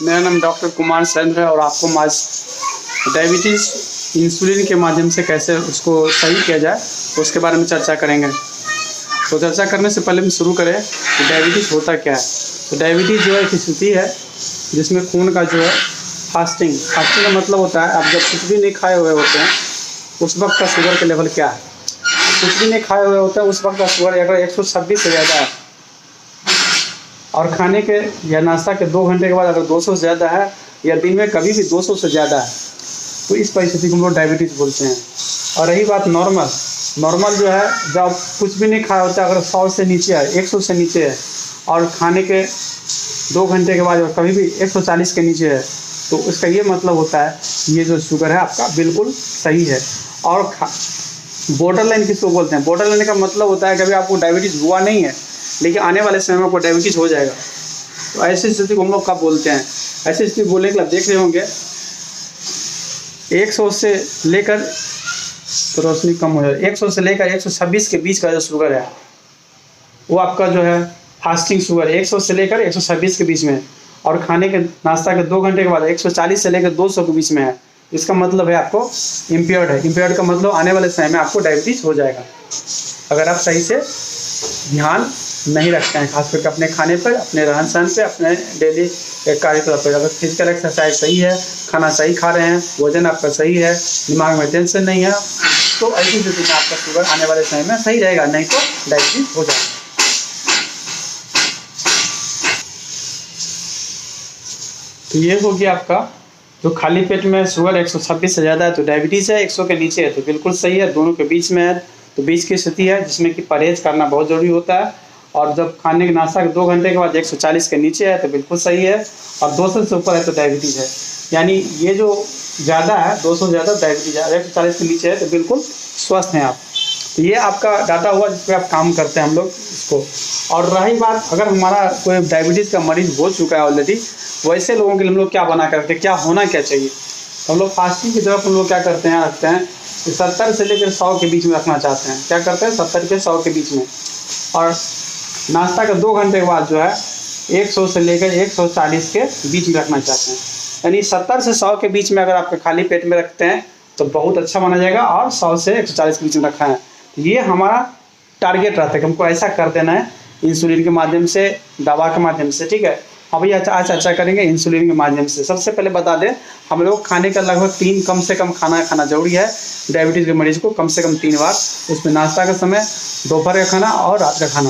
मेरा नाम doctor Kumar San है और आपको आज डायबिटीज़ इंसुलिन के माध्यम से कैसे उसको सही किया जाए तो उसके बारे में चर्चा करेंगे। तो चर्चा करने से पहले हम शुरू करें कि डायबिटीज़ होता क्या है। तो डायबिटीज़ जो है एक स्थिति है जिसमें खून का जो है फास्टिंग का मतलब होता है आप जब कुछ भी नहीं खाए हुए होते हैं उस वक्त का शुगर का लेवल क्या है। कुछ भी नहीं खाए हुए होते हैं उस वक्त का शुगर अगर 126 से ज़्यादा है और खाने के या नाश्ता के 2 घंटे के बाद अगर 200 से ज़्यादा है या दिन में कभी भी 200 से ज़्यादा है तो इस परिस्थिति को हम लोग डायबिटीज़ बोलते हैं। और रही बात नॉर्मल जो है जब कुछ भी नहीं खाया होता अगर 100 से नीचे है 100 से नीचे है और खाने के 2 घंटे के बाद कभी भी 140 के नीचे है तो उसका ये मतलब होता है ये जो शुगर है आपका बिल्कुल सही है। और बॉर्डर लाइन किसको बोलते हैं? बॉर्डर लाइन का मतलब होता है कभी आपको डायबिटीज़ हुआ नहीं है लेकिन आने वाले समय में आपको डायबिटीज़ हो जाएगा। तो ऐसी स्थिति को हम लोग कब बोलते हैं? ऐसी स्थिति बोलने के लिए देख रहे होंगे 100 से लेकर तो रोशनी कम हो जाए 100 से लेकर 126 के बीच का जो शुगर है वो आपका जो है फास्टिंग शुगर 100 से लेकर 126 के बीच में और खाने के नाश्ता के 2 घंटे के बाद 140 से लेकर 200 के बीच में है। इसका मतलब है आपको इम्पेयर्ड है। इम्पेयर्ड का मतलब आने वाले समय में आपको डायबिटीज़ हो जाएगा अगर आप सही से ध्यान नहीं रखते हैं, खास करके अपने खाने पर, अपने रहन सहन पे, अपने डेली कार्यकलाप पर। अगर फिजिकल एक्सरसाइज सही है, खाना सही खा रहे हैं, वजन आपका सही है, दिमाग में टेंशन नहीं है तो ऐसी स्थिति में आपका शुगर आने वाले समय में सही रहेगा, नहीं तो डायबिटीज़ हो जाएगा। तो ये हो गया आपका जो खाली पेट में शुगर 126 से ज़्यादा है तो डायबिटीज़ है, 100 के नीचे है तो बिल्कुल सही है, दोनों के बीच में है तो बीच की स्थिति है जिसमें कि परहेज करना बहुत ज़रूरी होता है। और जब खाने के नाश्ता के 2 घंटे के बाद 140 के नीचे है तो बिल्कुल सही है और 200 से ऊपर है तो डायबिटीज़ है। यानी ये जो ज़्यादा है 200 ज़्यादा डायबिटीज़ है, 140 के नीचे है तो बिल्कुल स्वस्थ हैं आप। तो ये आपका डाटा हुआ जिस पर आप काम करते हैं हम लोग इसको। और रही बात अगर हमारा कोई डायबिटीज़ का मरीज़ हो चुका है ऑलरेडी वैसे लोगों के लिए हम लोग क्या बना करते हैं, क्या होना क्या चाहिए। तो हम लोग फास्टिंग की तरफ हम लोग क्या करते हैं रखते हैं कि 70 से लेकर 100 के बीच में रखना चाहते हैं। क्या करते हैं 70 के 100 के बीच में और नाश्ता के 2 घंटे के बाद जो है 100 से लेकर 140 के बीच में रखना चाहते हैं। यानी 70 से 100 के बीच में अगर आपके खाली पेट में रखते हैं तो बहुत अच्छा माना जाएगा और 100 से 140 के बीच में रखा है ये हमारा टारगेट रहता है कि हमको ऐसा कर देना है इंसुलिन के माध्यम से, दवा के माध्यम से। ठीक है, अभी आज चर्चा करेंगे इंसुलिन के माध्यम से। सबसे पहले बता दें हम लोग खाने का लगभग 3 कम से कम खाना जरूरी है डायबिटीज़ के मरीज़ को, कम से कम 3 बार। उसमें नाश्ता का समय, दोपहर का खाना और रात का खाना,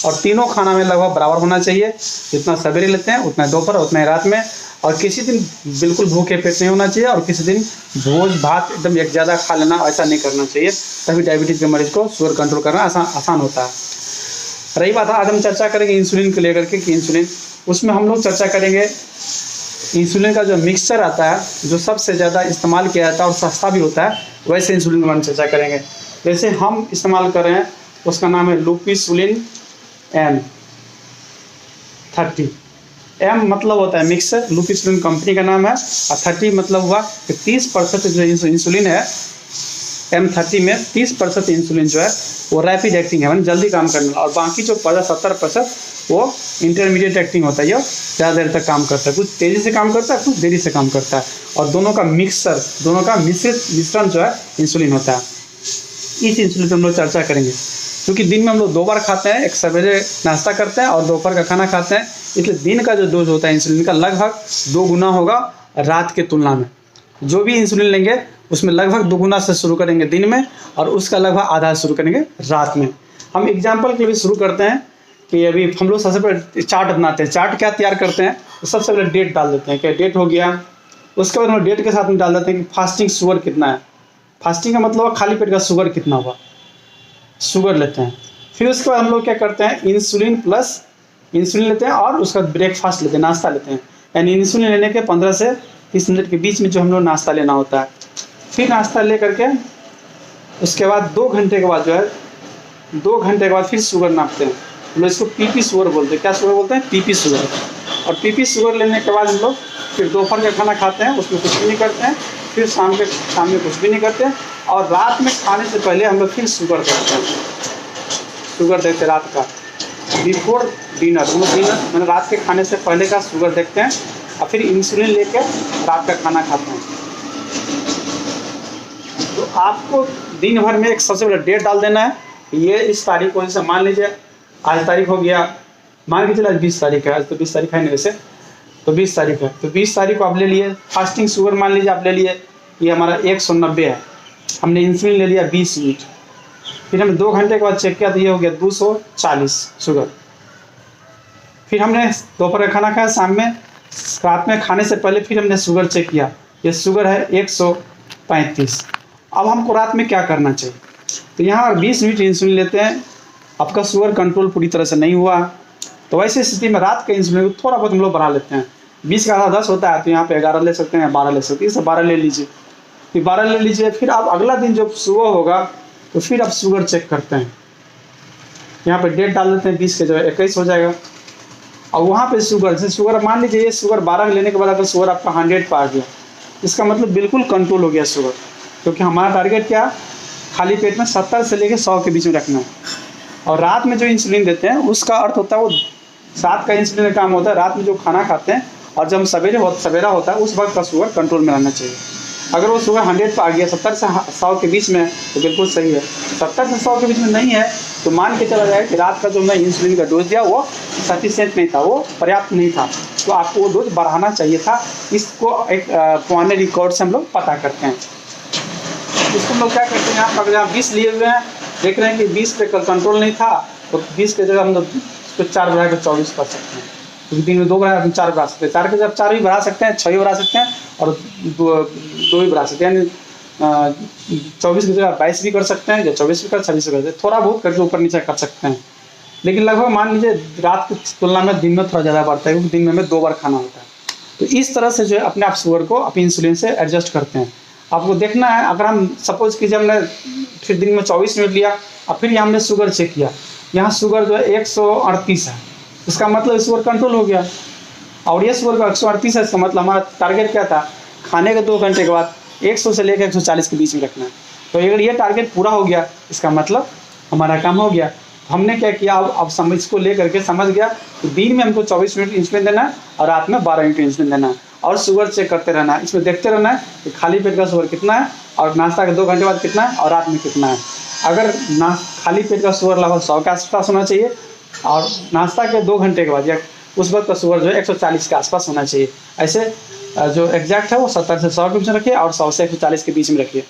और तीनों खाना में लगभग बराबर होना चाहिए। जितना सवेरे लेते हैं उतना दोपहर उतना ही रात में। और किसी दिन बिल्कुल भूखे पेट नहीं होना चाहिए और किसी दिन भोज भात एकदम एक ज़्यादा खा लेना, ऐसा नहीं करना चाहिए। तभी डायबिटीज़ के मरीज़ को शुगर कंट्रोल करना आसान होता है। रही बात आज हम चर्चा करेंगे इंसुलिन को लेकर के कि इंसुलिन, उसमें हम लोग चर्चा करेंगे इंसुलिन का जो मिक्सचर आता है जो सबसे ज़्यादा इस्तेमाल किया जाता है और सस्ता भी होता है, वैसे इंसुलिन के बारे में चर्चा करेंगे। जैसे हम इस्तेमाल कर रहे हैं उसका नाम है लुपिसुलिन M30। M मतलब होता है मिक्सर, लुपिसुलिन कंपनी का नाम है और 30 मतलब हुआ कि 30% जो इंसुलिन है M30 में 30% इंसुलिन जो है वो रैपिड एक्टिंग है, मतलब जल्दी काम करने वाला, और बाकी जो 70% वो इंटरमीडिएट एक्टिंग होता है, ये ज़्यादा देर तक काम करता है, कुछ तेज़ी से काम करता है कुछ देरी से काम करता है। और दोनों का मिश्रण जो है इंसुलिन होता है। इस इंसुलिन पर हम लोग चर्चा करेंगे क्योंकि दिन में हम लोग 2 बार खाते हैं, एक सवेरे नाश्ता करते हैं और दोपहर का खाना खाते हैं, इसलिए दिन का जो डोज होता है इंसुलिन का लगभग 2 गुना होगा रात के तुलना में। जो भी इंसुलिन लेंगे उसमें लगभग 2 गुना से शुरू करेंगे दिन में और उसका लगभग आधा शुरू करेंगे रात में। हम एग्जाम्पल के लिए शुरू करते हैं कि अभी हम लोग सबसे पहले चार्ट बनाते हैं। चार्ट क्या तैयार करते हैं तो सबसे पहले डेट डाल देते हैं कि डेट हो गया, उसके बाद हम डेट के साथ में डाल देते हैं कि फास्टिंग शुगर कितना है। फास्टिंग का मतलब खाली पेट का शुगर कितना हुआ, शुगर लेते हैं। फिर उसके बाद हम लोग क्या करते हैं इंसुलिन प्लस इंसुलिन लेते हैं और उसका ब्रेकफास्ट लेते हैं, नाश्ता लेते हैं। यानी इंसुलिन लेने के 15 से 30 मिनट के बीच में जो हम लोग नाश्ता लेना होता है। फिर नाश्ता ले करके उसके बाद 2 घंटे के बाद जो है 2 घंटे के बाद फिर शुगर नापते हैं। हम लोग इसको पीपी शुगर बोलते हैं। क्या शुगर बोलते हैं? PP sugar. और पीपी शुगर लेने के बाद हम लोग फिर दोपहर का खाना खाते हैं, उसमें कुछ भी नहीं करते हैं। फिर शाम में कुछ भी नहीं करते हैं और रात में खाने से पहले हम लोग फिर शुगर करते हैं। शुगर देखते हैं रात का बिफोर डिनर, हम लोग डिनर मैंने रात के खाने से पहले का शुगर देखते हैं और फिर इंसुलिन लेकर रात का खाना खाते हैं। तो आपको दिन भर में एक सबसे बड़ा डेट डाल देना है, ये इस तारीख को, जैसे मान लीजिए आज तारीख हो गया, मान के चलिए आज 20 तारीख है, आज तो 20 तारीख है नहीं वैसे, तो 20 तारीख है, तो 20 तारीख को आप ले लिए फास्टिंग शुगर, मान लीजिए आप ले लिए, ये हमारा 190 है, हमने इंसुलिन ले लिया 20 यूनिट, फिर हमने 2 घंटे के बाद चेक किया तो ये हो गया 240 शुगर। फिर हमने दोपहर का खाना खाया, शाम में, रात में खाने से पहले फिर हमने शुगर चेक किया, ये शुगर है 135। अब हमको रात में क्या करना चाहिए, तो यहाँ 20 यूनिट इंसुलिन लेते हैं, आपका शुगर कंट्रोल पूरी तरह से नहीं हुआ, तो वैसे स्थिति में रात के इंसुलिन को थोड़ा बहुत हम लोग बढ़ा लेते हैं। 20 का आधा 10 होता है, तो यहाँ पे 11 ले सकते हैं, 12 ले सकते हैं, इसे 12 ले लीजिए, फिर 12 ले लीजिए। फिर आप अगला दिन जब सुबह होगा तो फिर आप शुगर चेक करते हैं, यहाँ पे डेट डाल देते हैं, 20 के जगह 21 हो जाएगा। और वहाँ पे शुगर, जैसे शुगर मान लीजिए ये शुगर 12 लेने के बाद अगर शुगर आपका 100 पर आ गया, इसका मतलब बिल्कुल कंट्रोल हो गया शुगर, क्योंकि हमारा टारगेट क्या, खाली पेट में 70 से लेकर 100 के बीच में रखना है। और रात में जो इंसुलिन देते हैं उसका अर्थ होता है वो रात का इंसुलिन का काम होता है, रात में जो खाना खाते हैं और जब सवेरा होता है उस वक्त का शुगर कंट्रोल में रहना चाहिए। अगर वो शुगर 100 पर आ गया, 70 से 100 के बीच में, तो बिल्कुल सही है। 70 से 100 के बीच में नहीं है तो मान के चला जाए कि रात का जो मैं इंसुलिन का डोज दिया वो सफिशिएंट नहीं था, वो पर्याप्त नहीं था, तो आपको वो डोज बढ़ाना चाहिए था। इसको एक पुराने रिकॉर्ड से हम लोग पता करते हैं। इसको हम लोग क्या करते हैं, यहाँ पर अगर आप 20 लिए हुए हैं, देख रहे हैं कि 20 पे कंट्रोल नहीं था, तो 20 के जगह हम लोग इसको 4 बढ़ा के 24 कर सकते हैं, क्योंकि दिन में 2 बढ़ा 4 बढ़ा सकते हैं, 4 के जगह 4 भी बढ़ा सकते हैं, 6 भी बढ़ा सकते हैं और 2 भी बढ़ा सकते हैं, यानी 24 की जगह 22 भी कर सकते हैं, या 24 भी कर 26 भी कर सकते हैं, थोड़ा बहुत करके ऊपर नीचे कर सकते हैं। लेकिन लगभग मान लीजिए रात की तुलना में दिन में थोड़ा ज़्यादा बढ़ता है, क्योंकि दिन में हमें 2 बार खाना होता है। तो इस तरह से जो है अपने आप शुगर को आप इंसुलिन से एडजस्ट करते हैं। आपको देखना है, अगर हम सपोज कीजिए हमने फिर दिन में 24 मिनट लिया और फिर यहाँ हमने शुगर चेक किया, यहाँ शुगर जो है 138 है, इसका मतलब शुगर कंट्रोल हो गया। और ये शुगर का 138 है, इसका मतलब हमारा टारगेट क्या था, खाने के 2 घंटे के बाद 100 से लेकर 140 के बीच में रखना है। तो अगर ये टारगेट पूरा हो गया, इसका मतलब हमारा काम हो गया। हमने क्या किया, अब समझ इसको ले करके समझ गया कि दिन में हमको 24 मिनट इंसुलिन देना है और रात में 12 मिनट इंसुलिन देना है, और शुगर चेक करते रहना है। इसमें देखते रहना है कि खाली पेट का शुगर कितना है और नाश्ता के 2 घंटे बाद कितना है और रात में कितना है। अगर खाली पेट का शुगर लगभग 100 के आसपास होना चाहिए और नाश्ता के 2 घंटे के बाद या उस वक्त का शुगर जो है 140 के आसपास होना चाहिए। ऐसे जो एग्जैक्ट है वो 70 से 100 के बीच में रखिए और 100 से 140 के बीच में रखिए।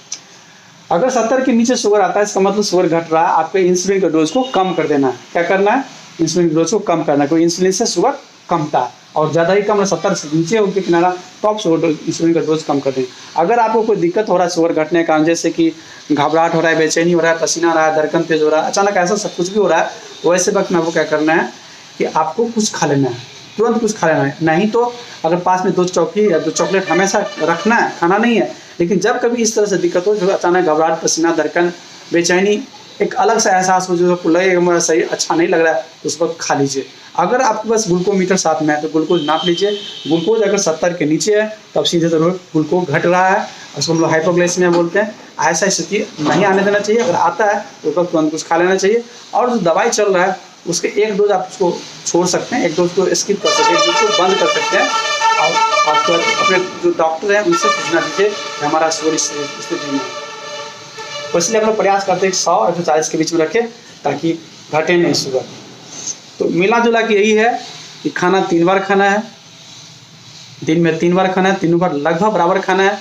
अगर 70 के नीचे शुगर आता है, इसका मतलब शुगर घट रहा है, आपके इंसुलिन के डोज को कम कर देना है। क्या करना है, इंसुलिन के डोज को कम करना है, क्योंकि इंसुलिन से शुगर कमता है और ज़्यादा ही कम है, 70 से नीचे होकर किनारा, तो आप शुगर इंसुलिन का डोज कम कर दें। अगर आपको कोई दिक्कत हो रहा है शुगर घटने के कारण, जैसे कि घबराहट हो रहा है, बेचैनी हो रहा है, पसीना आ रहा है, धड़कन तेज हो रहा है, अचानक ऐसा सब कुछ भी हो रहा है, तो ऐसे वक्त में आपको क्या करना है कि आपको कुछ खा लेना है, तुरंत कुछ खा लेना है। नहीं तो अगर पास में 2 टॉफी या 2 चॉकलेट हमेशा रखना है, खाना नहीं है, लेकिन जब कभी इस तरह से दिक्कत हो, जो अचानक घबराहट, पसीना, धड़कन, बेचैनी, एक अलग सा एहसास हो, जो लगेगा मेरा सही अच्छा नहीं लग रहा है, तो उस वक्त खा लीजिए। अगर आपके पास ग्लूकोमीटर साथ में है तो ग्लूकोज नाप लीजिए। ग्लूकोज अगर 70 के नीचे है तब सीधे तौर ग्लूकोज घट रहा है, उसको हम लोग हाइपोग्लाइसेमिया बोलते हैं। ऐसा स्थिति नहीं आने देना चाहिए। अगर आता है तो उस वक्त तुरंत कुछ खा लेना चाहिए। और जो दवाई चल रहा है उसके 1 डोज आप उसको छोड़ सकते हैं, 1 डोज को स्किप कर सकते हैं, 1 डोज को बंद कर सकते हैं। और आपको अपने जो डॉक्टर हैं उनसे पूछना दीजिए कि हमारा शुगर इस स्थिति में है। तो इसलिए हम लोग प्रयास करते हैं 100 और 140 के बीच में रखें ताकि घटे नहीं शुगर। तो मिला जुला के यही है कि खाना 3 बार खाना है, दिन में 3 बार खाना है, तीनों बार लगभग बराबर खाना है।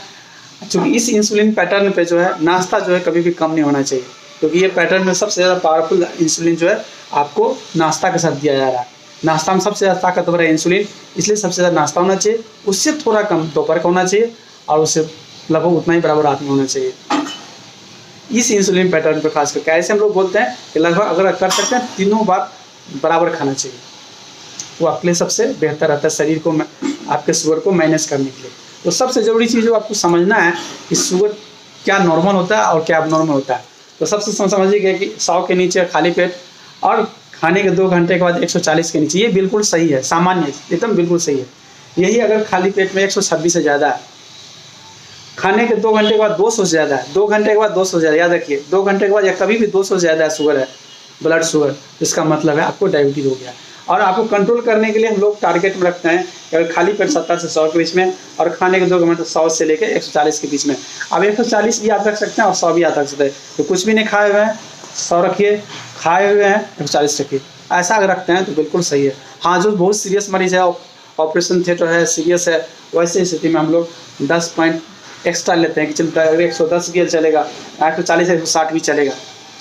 क्योंकि इस इंसुलिन पैटर्न पे जो है नाश्ता जो है कभी भी कम नहीं होना चाहिए, क्योंकि ये पैटर्न में सबसे ज़्यादा पावरफुल इंसुलिन जो है आपको नाश्ता के साथ दिया जा रहा है। नाश्ता में सबसे ज़्यादा ताकतवर है इंसुलिन, इसलिए सबसे ज़्यादा नाश्ता होना चाहिए, उससे थोड़ा कम दोपहर का होना चाहिए और उससे लगभग उतना ही बराबर रात में होना चाहिए। इस इंसुलिन पैटर्न पर खास करके ऐसे हम लोग बोलते हैं कि लगभग अगर कर सकते हैं 3 बार बराबर खाना चाहिए, वो आपके लिए सबसे बेहतर रहता है शरीर को, आपके शुगर को मैनेज करने के लिए। तो सबसे ज़रूरी चीज़ जो आपको समझना है कि शुगर क्या नॉर्मल होता है और क्या अबनॉर्मल होता है। तो सबसे समझिए कि 100 के नीचे खाली पेट और खाने के 2 घंटे के बाद 140 के नीचे, ये बिल्कुल सही है, सामान्य एकदम बिल्कुल सही है। यही अगर खाली पेट में 126 से ज़्यादा है, खाने के 2 घंटे के बाद 200 से ज़्यादा है, 2 घंटे के बाद 200 से ज़्यादा, याद रखिए 2 घंटे के बाद या कभी भी 200 से ज़्यादा है शुगर है, ब्लड शुगर, इसका मतलब है आपको डायबिटीज़ हो गया। और आपको कंट्रोल करने के लिए हम लोग टारगेट में रखते हैं अगर खाली पेट 70 से 100 के बीच में और खाने के 2 घंटे 100 से लेकर 140 के बीच में। अब 140 भी याद रख सकते हैं और 100 भी याद रख सकते हैं। तो कुछ भी नहीं खाए हुए हैं 100 रखिए, खाए हुए हैं 140 रखिए, ऐसा अगर रखते हैं तो बिल्कुल सही है। हाँ, जो बहुत सीरियस मरीज है, ऑपरेशन थिएटर है, सीरियस है, वैसे स्थिति में हम लोग 10 पॉइंट एक्स्ट्रा लेते हैं कि चलता है 110 भी चलेगा, 140 या 160 भी चलेगा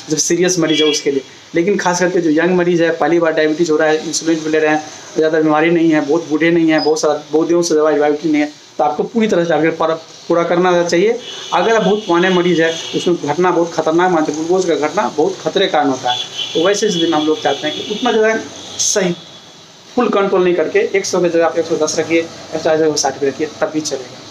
जब सीरियस मरीज है उसके लिए। लेकिन खास करके जो यंग मरीज है, पहली बार डायबिटीज़ हो रहा है, इंसुलिन भी ले रहे हैं, ज़्यादा बीमारी नहीं है, बहुत बूढ़े नहीं है, बहुत दिनों से दवाई डायबिटीज नहीं है, तो आपको पूरी तरह से टारगेट पूरा करना चाहिए। अगर आप बहुत पुराने मरीज है तो उसमें घटना बहुत खतरनाक मानते हैं, ग्लूकोज का घटना बहुत खतरे का कारण होता है। तो वैसे स्थिति में हम लोग चाहते हैं कि उतना ज़्यादा सही फुल कंट्रोल नहीं करके 100 की जगह आप 110 रखिए, 160 रखिए, तब भी चलेगा।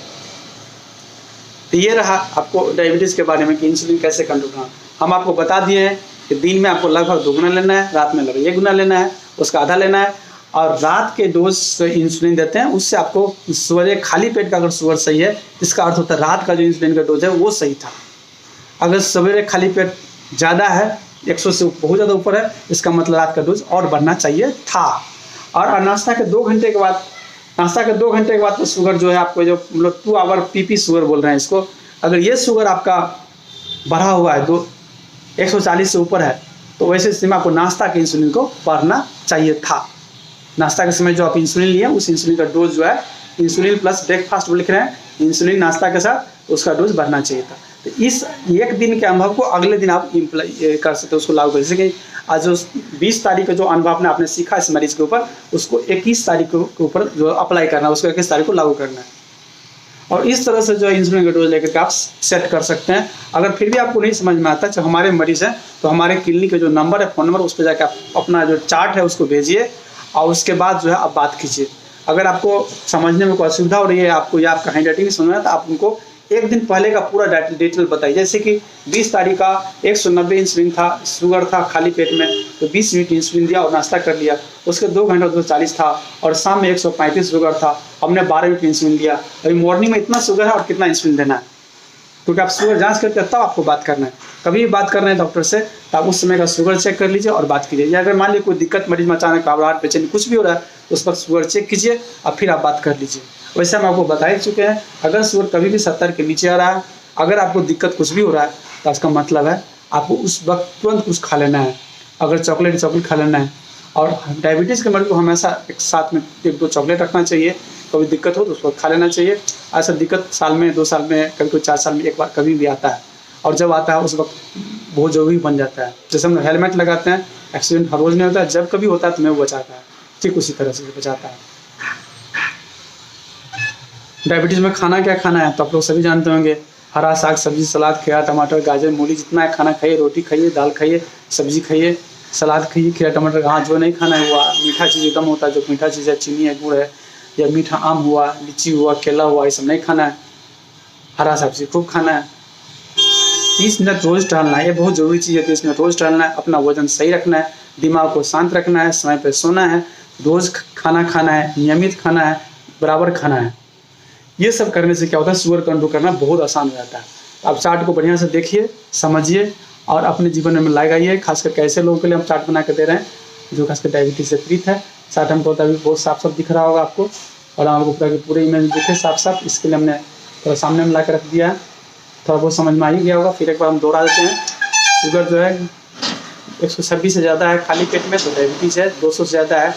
तो ये रहा आपको डायबिटीज़ के बारे में कि इंसुलिन कैसे कंट्रोल करना। हम आपको बता दिए हैं कि दिन में आपको लगभग 2 गुना लेना है, रात में लगभग 1 गुना लेना है, उसका आधा लेना है। और रात के डोज इंसुलिन देते हैं, उससे आपको सवेरे खाली पेट का अगर शुगर सही है, इसका अर्थ होता है रात का जो इंसुलिन का डोज है वो सही था। अगर सवेरे खाली पेट ज़्यादा है, 100 से बहुत ज़्यादा ऊपर है, इसका मतलब रात का डोज और बढ़ना चाहिए था। और नाश्ता के 2 घंटे के बाद, नाश्ता के 2 घंटे के बाद तो शुगर जो है आपको जो मतलब 2 आवर पीपी शुगर बोल रहे हैं इसको, अगर ये शुगर आपका बढ़ा हुआ है 140 से ऊपर है, तो वैसे स्थिति में आपको नाश्ता के इंसुलिन को बढ़ना चाहिए था। नाश्ता के समय जो आप इंसुलिन लिए उस इंसुलिन का डोज जो है, इंसुलिन प्लस ब्रेकफास्ट लिख रहे हैं, इंसुलिन नाश्ता के साथ उसका डोज बढ़ना चाहिए था। तो इस एक दिन के अनुभव को अगले दिन आप कर सकते हो, उसको लागू कर। जैसे कि आज जो 20 तारीख का जो अनुभव आपने सीखा इस मरीज के ऊपर, उसको 21 तारीख के ऊपर जो अप्लाई करना है, उसको 21 तारीख को लागू करना है। और इस तरह से जो इंसुलिन का डोज लेकर के आप सेट कर सकते हैं। अगर फिर भी आपको नहीं समझ में आता, जो हमारे मरीज़ हैं, तो हमारे क्लिनिक का जो नंबर है, फ़ोन नंबर, उस पर जाकर आप अपना जो चार्ट है उसको भेजिए और उसके बाद जो है आप बात कीजिए। अगर आपको समझने में कोई असुविधा हो रही है, आपको या आपका हैंड राइटिंग नहीं समझ में आता, आप उनको एक दिन पहले का पूरा डिटेल बताइए। जैसे कि 20 तारीख का 190 इंसुलिन था, शुगर था खाली पेट में, तो 20 यूनिट इंसुलिन दिया और नाश्ता कर लिया। उसके 2 घंटे 240 था और शाम में 135 शुगर था, हमने 12 यूनिट इंसुलिन लिया। अभी मॉर्निंग में इतना शुगर है और कितना इंसुलिन देना है, क्योंकि आप शुगर जांच करके तब आपको बात करना है। कभी भी बात कर रहे हैं डॉक्टर से, तो आप उस समय का शुगर चेक कर लीजिए और बात कीजिए। या अगर मान लीजिए कोई दिक्कत मरीज में अचानक घबराहट, बेचैनी कुछ भी हो रहा है, तो उस वक्त शुगर चेक कीजिए और फिर आप बात कर लीजिए। वैसे हम आपको बता ही चुके हैं, अगर शुगर कभी भी 70 के नीचे आ रहा है, अगर आपको दिक्कत कुछ भी हो रहा है, तो इसका मतलब है आपको उस वक्त तुरंत कुछ खा लेना है। अगर चॉकलेट खा लेना है। और डायबिटीज़ के मरीज को हमेशा एक साथ में 1-2 चॉकलेट रखना चाहिए। कभी दिक्कत हो तो उसको खा लेना चाहिए। ऐसा दिक्कत साल में, 2 साल में, कभी 4 साल में एक बार कभी भी आता है, और जब आता है उस वक्त बहुत जरूरी बन जाता है। जैसे हम हेलमेट लगाते हैं, एक्सीडेंट हर रोज़ नहीं होता है, जब कभी होता है तो हमें वो बचाता है, ठीक उसी तरह से बचाता है। डायबिटीज़ में खाना क्या खाना है तो आप लोग सभी जानते होंगे। हरा साग सब्जी, सलाद, खीरा, टमाटर, गाजर, मूली, जितना है खाना खाइए। रोटी खाइए, दाल खाइए, सब्जी खाइए, सलाद खाइए, खीरा, टमाटर। हाँ, जो नहीं खाना है वो मीठा चीज़ एकदम होता है, जो मीठा चीज़ है, चीनी है, गुड़ है, या मीठा आम हुआ, लीची हुआ, केला हुआ, ये सब नहीं खाना है। हरा सब्जी खूब खाना है। 30 मिनट रोज़ टहलना है, ये बहुत ज़रूरी चीज़ है। 30 मिनट रोज़ टहलना है, अपना वजन सही रखना है, दिमाग को शांत रखना है, समय पर सोना है, रोज़ खाना खाना है, नियमित खाना है, बराबर खाना है। ये सब करने से क्या होता है, शुगर कंट्रोल करना बहुत आसान हो जाता है। आप चार्ट को बढ़िया से देखिए, समझिए और अपने जीवन में लगाइए। खासकर कैसे लोगों के लिए हम चार्ट बना के दे रहे हैं, जो खासकर डायबिटीज़ से पीड़ित है। चार्ट हमको अभी बहुत साफ साफ दिख रहा होगा आपको, और हमको पूरे इमेज दिखे साफ साफ, इसके लिए हमने थोड़ा सामने में ला के रख दिया है। थोड़ा बहुत समझ में आ ही गया होगा। फिर एक बार हम दोहरा देते हैं। शुगर जो है 126 से ज़्यादा है खाली पेट में तो डायबिटीज़ है। 200 से ज़्यादा है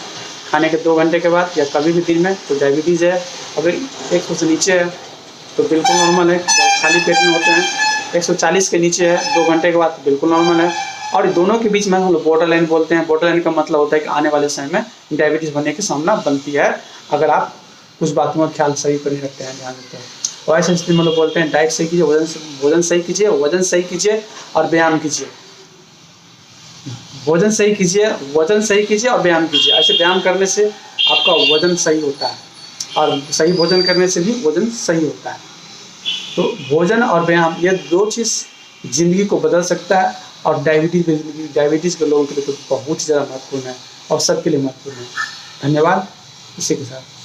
खाने के 2 घंटे के बाद या कभी भी दिन में तो डायबिटीज़ है। अगर 100 से नीचे है तो बिल्कुल नॉर्मल है, खाली पेट में होते हैं। 140 के नीचे है 2 घंटे के बाद तो बिल्कुल नॉर्मल है। और दोनों के बीच में हम लोग बॉर्डर लाइन बोलते हैं। बॉर्डर लाइन का मतलब होता है कि आने वाले समय में डायबिटीज़ बनने की संभावना बनती है, अगर आप कुछ बातों का ख्याल सही पर नहीं रखते हैं, ध्यान देते हैं। और ऐसे स्थिति में लोग बोलते हैं डाइट सही कीजिए, भोजन सही कीजिए, वजन सही कीजिए और व्यायाम कीजिए। भोजन सही कीजिए, वजन सही कीजिए और व्यायाम कीजिए। ऐसे व्यायाम करने से आपका वजन सही होता है और सही भोजन करने से भी वजन सही होता है। तो भोजन और व्यायाम ये 2 चीज़ ज़िंदगी को बदल सकता है, और डायबिटीज़ के लोगों के लिए तो बहुत ही ज़्यादा महत्वपूर्ण है और सबके लिए महत्वपूर्ण है। धन्यवाद। इसी के साथ